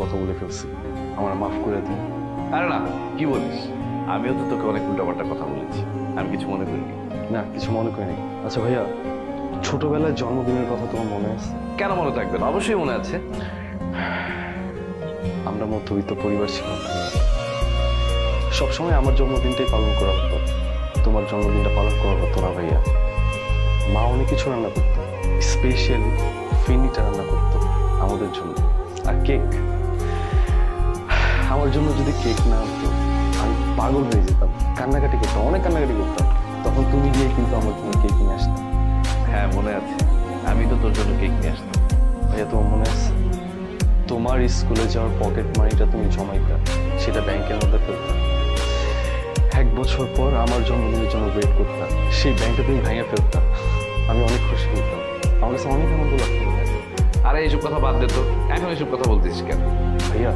কথা বলে ফেলছি, আমার মাফ করে দিন। আরে না, কি বলিস? আমিও তো তোকে অনেক উল্টাপাল্টা কথা বলেছি, আমি কিছু মনে করিনি। না, কিছু মনে করিনি। আচ্ছা ভাইয়া, ছোটবেলায় জন্মদিনের কথা তোমার মনে আছে? কেন মনে থাকবে না? অবশ্যই মনে আছে। আমরা মধ্যবিত্ত পরিবার ছিলাম, সবসময় আমার জন্মদিনটাই পালন করা হতো, তোমার জন্মদিনটা পালন করা হতো না ভাইয়া। মা অনেক কিছু রান্না করতো, স্পেশাল ফিনিটা রান্না করতো আমাদের জন্য। আর কেক, আমার জন্য যদি কেক না আনতো আমি পাগল হয়ে যেতাম, কান্নাকাটি করতাম, অনেক কান্নাকাটি করতাম। তখন তুমি গিয়ে কিন্তু আমার জন্য কেক নিয়ে আসতাম। হ্যাঁ মনে আছে, আমি তো তোর জন্য কেক নিয়ে আসতাম। ভাইয়া তোমার মনে আছে, তোমার স্কুলে যাওয়ার পকেট মানিটা তুমি জমাইতা, সেটা ব্যাংকের মধ্যে ফেলতা। 1 বছর পর আমার জন্মদিনের জন্য ওয়েট করতাম, সেই ব্যাংকটা তুমি ভেঙে ফেলতা। আমি অনেক খুশি হইতাম, আমার কাছে অনেক আনন্দ লাগতো। আরে এইসব কথা বাদ দে তো, এখন এইসব কথা বলতেছিস কেন? ভাইয়া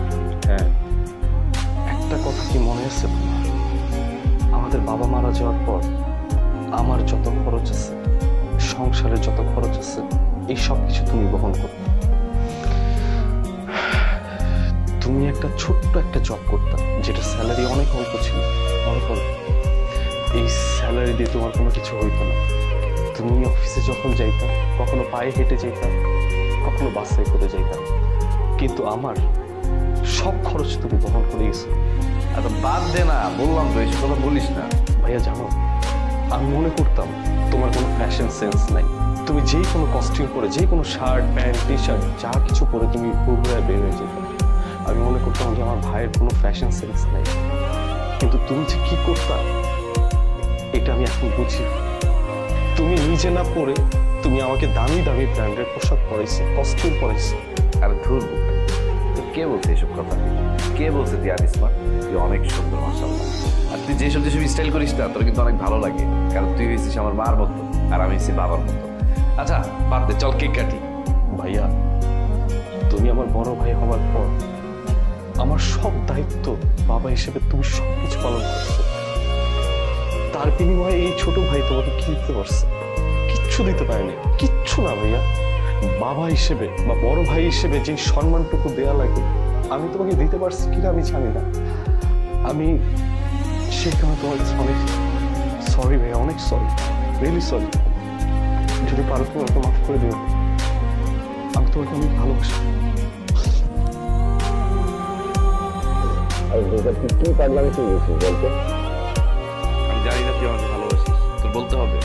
হ্যাঁ, একটা কথা কি মনে আছে তোমার? আমাদের বাবা মারা যাওয়ার পর আমার যত খরচ আছে, সংসারের যত খরচ আছে, এই সব কিছু তুমি বহন করতে। তুমি একটা ছোট্ট একটা জব করতা, যেটা স্যালারি অনেক অল্প ছিল, অনেক অল্প। এই স্যালারি দিয়ে তোমার কোনো কিছু হইতো না। তুমি অফিসে যখন যাইতা, কখনো পায়ে হেঁটে যাইতাম, কখনো বাসে করে যাইতাম, কিন্তু আমার সব খরচ তুমি বহন করে গেছো। আচ্ছা বাদ দে না, বললাম তো এইসব কথা বলিস না। ভাইয়া জানো, আমি মনে করতাম তোমার কোনো ফ্যাশন সেন্স নাই। তুমি যেই কোনো কস্টিউম পরে, যেই কোনো শার্ট প্যান্ট টি শার্ট যা কিছু পরে তুমি পুরোপুরি বের হয়ে যেত। আমি মনে করতাম যে আমার ভাইয়ের কোনো ফ্যাশন সেন্স নেই, কিন্তু তুমি যে কি করতা এটা আমি এখন বুঝি। তুমি নিজে না পরে তুমি আমাকে দামি দামি ব্র্যান্ডের পোশাক পরাইছো, কস্টিউম পরাইছো। আর ধুর বুকে, তো কে বলছে এইসব কথা? কে বলছে তুই আর স্মার্ট? তুই অনেক সুন্দর মাশাআল্লাহ। আর তুই যেসব স্টাইল করিস না, তোর কিন্তু অনেক ভালো লাগে, কারণ তুই হয়েছিস আমার মার মতো আর আমি হয়েছি বাবার মতো। আচ্ছা বাদ দে, চল কেক কাটি। ভাইয়া, তুমি আমার বড় ভাই হওয়ার পর আমার সব দায়িত্ব বাবা হিসেবে তুমি সবকিছু পালন করছো। তার বিনিময়ে এই ছোট ভাই তোমাকে কি দিতে পারছে? কিচ্ছু দিতে পারেনি, কিচ্ছু না ভাইয়া। বাবা হিসেবে বা বড় ভাই হিসেবে যে সম্মানটুকু দেয়া লাগে আমি তোমাকে দিতে পারছি কিনা আমি জানি না। আমি সেই কারণে তোমার কাছে অনেক সরি ভাইয়া, অনেক সরি, রিয়েলি সরি। যদি পারো তোমাকে মাফ করে দিও, আমি তোমাকে অনেক ভালোবাসি। কি পাগলামি তুই বলতে? আমি জানি না তুই আমাকে ভালোবাসিস, তোর বলতে হবে।